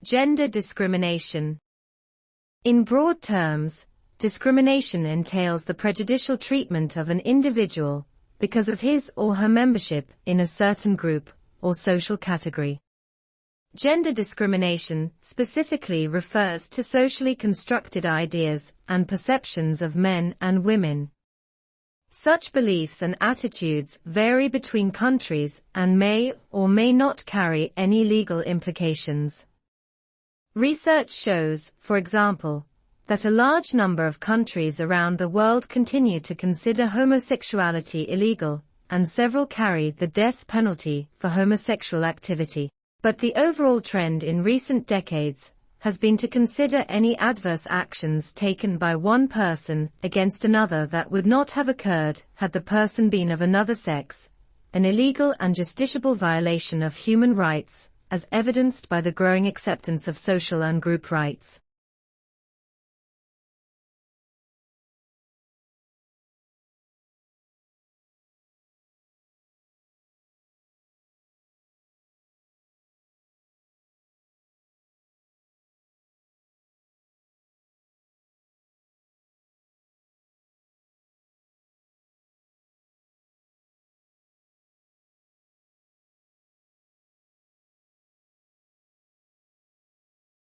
Gender discrimination. In broad terms, discrimination entails the prejudicial treatment of an individual because of his or her membership in a certain group or social category. Gender discrimination specifically refers to socially constructed ideas and perceptions of men and women. Such beliefs and attitudes vary between countries and may or may not carry any legal implications. Research shows, for example, that a large number of countries around the world continue to consider homosexuality illegal, and several carry the death penalty for homosexual activity. But the overall trend in recent decades has been to consider any adverse actions taken by one person against another that would not have occurred had the person been of another sex, an illegal and justiciable violation of human rights, as evidenced by the growing acceptance of social and group rights.